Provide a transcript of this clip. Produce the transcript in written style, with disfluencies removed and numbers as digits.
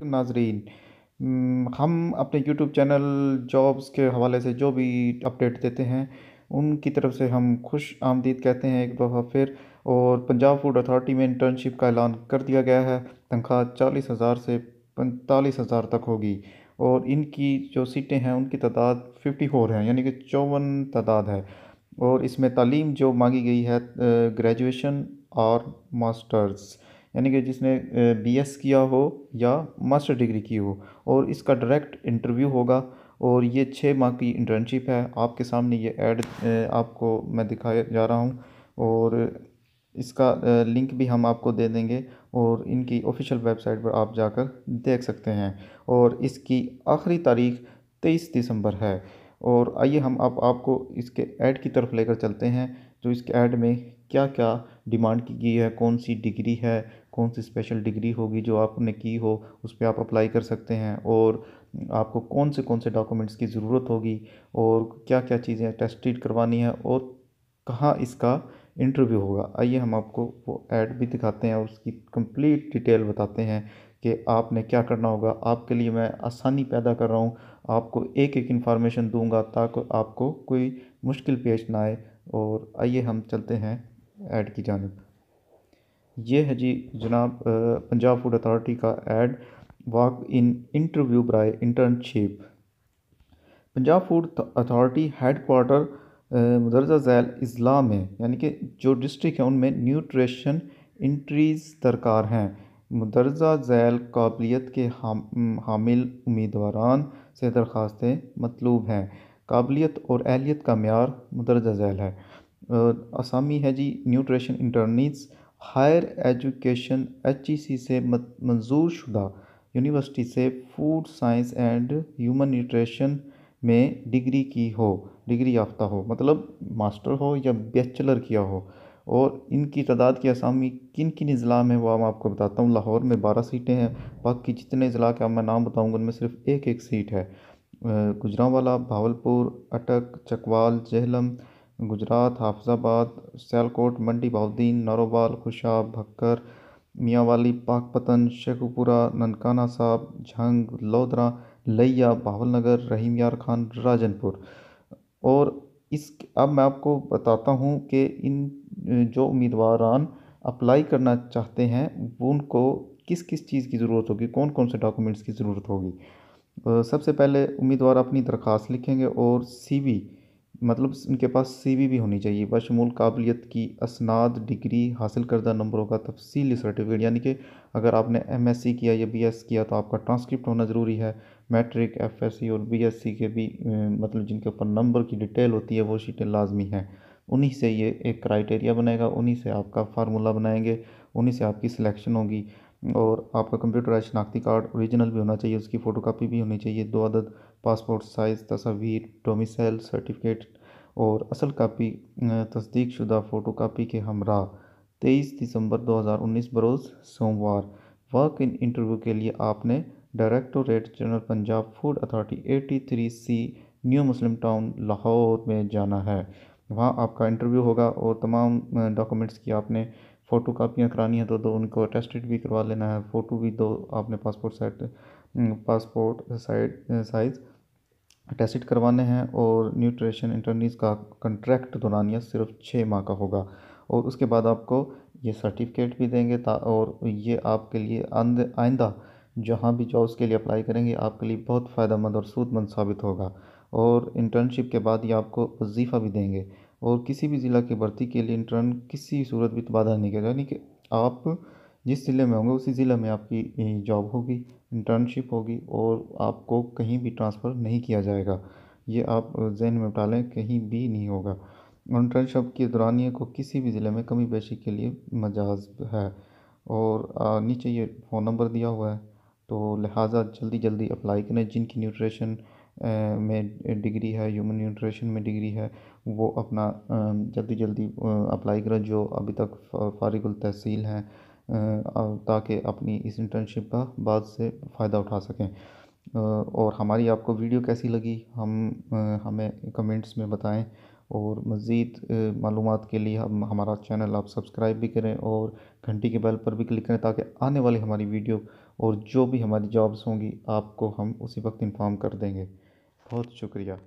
नाजरीन, हम अपने यूट्यूब चैनल जॉब्स के हवाले से जो भी अपडेट देते हैं उनकी तरफ से हम खुश आमदीद कहते हैं एक दफ़ा फिर। और पंजाब फूड अथॉरिटी में इंटर्नशिप का ऐलान कर दिया गया है। तनख्वाह 40,000 से 45,000 तक होगी। और इनकी जो सीटें हैं उनकी तादाद 54 है, यानी कि 54 तादाद है। और इसमें तालीम जो मांगी गई है ग्रेजुएशन और मास्टर्स, यानी कि जिसने बीएस किया हो या मास्टर डिग्री की हो। और इसका डायरेक्ट इंटरव्यू होगा। और ये 6 माह की इंटर्नशिप है। आपके सामने ये ऐड आपको मैं दिखाया जा रहा हूँ। और इसका लिंक भी हम आपको दे देंगे। और इनकी ऑफिशियल वेबसाइट पर आप जाकर देख सकते हैं। और इसकी आखिरी तारीख 23 दिसंबर है। और आइए हम आपको इसके ऐड की तरफ लेकर चलते हैं। जो इसके ऐड में क्या क्या डिमांड की गई है, कौन सी डिग्री है, कौन सी स्पेशल डिग्री होगी जो आपने की हो उस पर आप अप्लाई कर सकते हैं। और आपको कौन से डॉक्यूमेंट्स की ज़रूरत होगी और क्या क्या चीज़ें टेस्टेड करवानी है और कहाँ इसका इंटरव्यू होगा। आइए हम आपको वो ऐड भी दिखाते हैं और उसकी कंप्लीट डिटेल बताते हैं कि आपने क्या करना होगा। आपके लिए मैं आसानी पैदा कर रहा हूँ, आपको एक एक इन्फॉर्मेशन दूंगा ताकि आपको कोई मुश्किल पेश ना आए। और आइए हम चलते हैं ऐड की जानिब। ये है जी जनाब पंजाब फूड अथॉरिटी का ad. Walk in interview by internship. Punjab food authority head quarter मदरजा झैल अजला में, यानी कि जो डिस्ट्रिक्ट है उनमें न्यूट्रिशन इंट्रीज़ दरकार हैं। मुदरजा झैल काबिलियत के हामिल उम्मीदवारान से दरख्वास्तें मतलूब हैं। काबिलियत और अहलियत का मेयार मुदरजा झैल है। असामी है जी न्यूट्रिशन इंटर्नीज़। हायर एजुकेशन HEC से मंजूर शुदा यूनिवर्सिटी से food science and human nutrition में डिग्री याफ्ता हो, मतलब मास्टर हो या बैचलर किया हो। और इनकी तादाद की असामी किन किन अजला में वो मैं आपको बताता हूँ। लाहौर में 12 सीटें हैं। बाकी जितने अजला के मैं नाम बताऊँगा उनमें सिर्फ एक एक सीट है। गुजरांवाला, भावलपुर, अटक, चकवाल, जेहलम, गुजरात, हाफिजाबाद, सियालकोट, मंडी बहाउद्दीन, नारोवाल, खुशाब, भक्कर, मियांवाली, पाकपतन, शेखुपुरा, ननकाना साहब, झंग, लोधरा, लिया, बहावलनगर, रहीम यार खान, राजनपुर। और इस अब मैं आपको बताता हूँ कि इन जो उम्मीदवारान अप्लाई करना चाहते हैं वो उनको किस किस चीज़ की ज़रूरत होगी, कौन कौन से डॉक्यूमेंट्स की ज़रूरत होगी। सबसे पहले उम्मीदवार अपनी दरख्वास्त लिखेंगे और CV, मतलब उनके पास CV भी होनी चाहिए बशमूल काबिलियत की असनाद, डिग्री, हासिल करदा नंबरों का तफसीली सर्टिफिकेट, यानी कि अगर आपने MSc किया या BS किया तो आपका ट्रांसक्रिप्ट होना ज़रूरी है। मैट्रिक, FSc और BSc के भी मतलब जिनके ऊपर नंबर की डिटेल होती है वो शीटें लाजमी हैं। उन्हीं से ये एक क्राइटेरिया बनेगा, उन्हीं से आपका फार्मूला बनाएंगे, उन्हीं से आपकी सिलेक्शन होगी। और आपका कंप्यूटराइज्ड शनाख्ती कार्ड ओरिजिनल भी होना चाहिए, उसकी फ़ोटोकॉपी भी होनी चाहिए, 2 अदद पासपोर्ट साइज़ तस्वीर, डोमिसाइल सर्टिफिकेट और असल कापी तस्दीक शुदा फ़ोटोकॉपी के हमरा। 23 दिसंबर 2019 बरोज़ सोमवार। वर्क इन इंटरव्यू के लिए आपने directorate general Punjab food authority 83C new Muslim town Lahore में जाना है। वहाँ आपका इंटरव्यू होगा और तमाम डॉक्यूमेंट्स की आपने फ़ोटो कापियाँ करानी है तो उनको अटेस्टेड भी करवा लेना है। फ़ोटो भी दो आपने पासपोर्ट साइज़ अटेस्टेड करवाने हैं। और न्यूट्रिशन इंटर्नीज़ का कंट्रैक्ट दौरानिया सिर्फ 6 माह का होगा। और उसके बाद आपको ये सर्टिफिकेट भी देंगे और ये आपके लिए आइंदा जहाँ भी जॉब्स के लिए अप्लाई करेंगे आपके लिए बहुत फ़ायदेमंद और सूदमंद साबित होगा। और इंटर्नशिप के बाद ये आपको वजीफ़ा भी देंगे। और किसी भी ज़िला की भर्ती के लिए इंटर्न किसी सूरत भी तबादला नहीं करेगा, यानी कि आप जिस ज़िले में होंगे उसी ज़िले में आपकी जॉब होगी, इंटर्नशिप होगी और आपको कहीं भी ट्रांसफ़र नहीं किया जाएगा। ये आप जहन में उठा लें, कहीं भी नहीं होगा। इंटर्नशिप के दौरानिए को किसी भी ज़िले में कमी पेशी के लिए मजाज है। और नीचे ये फ़ोन नंबर दिया हुआ है, तो लिहाजा जल्दी जल्दी अप्लाई करें। जिनकी न्यूट्रिशन में डिग्री है, ह्यूमन न्यूट्रिशन में डिग्री है, वो अपना जल्दी जल्दी अप्लाई करें जो अभी तक फारिगुल तहसील हैं, ताकि अपनी इस इंटर्नशिप का बाद से फ़ायदा उठा सकें। और हमारी आपको वीडियो कैसी लगी हमें कमेंट्स में बताएं। और मज़ीद मालूमात के लिए हम हमारा चैनल आप सब्सक्राइब भी करें और घंटी के बेल पर भी क्लिक करें ताकि आने वाली हमारी वीडियो और जो भी हमारी जॉब्स होंगी आपको हम उसी वक्त इन्फॉर्म कर देंगे। बहुत शुक्रिया।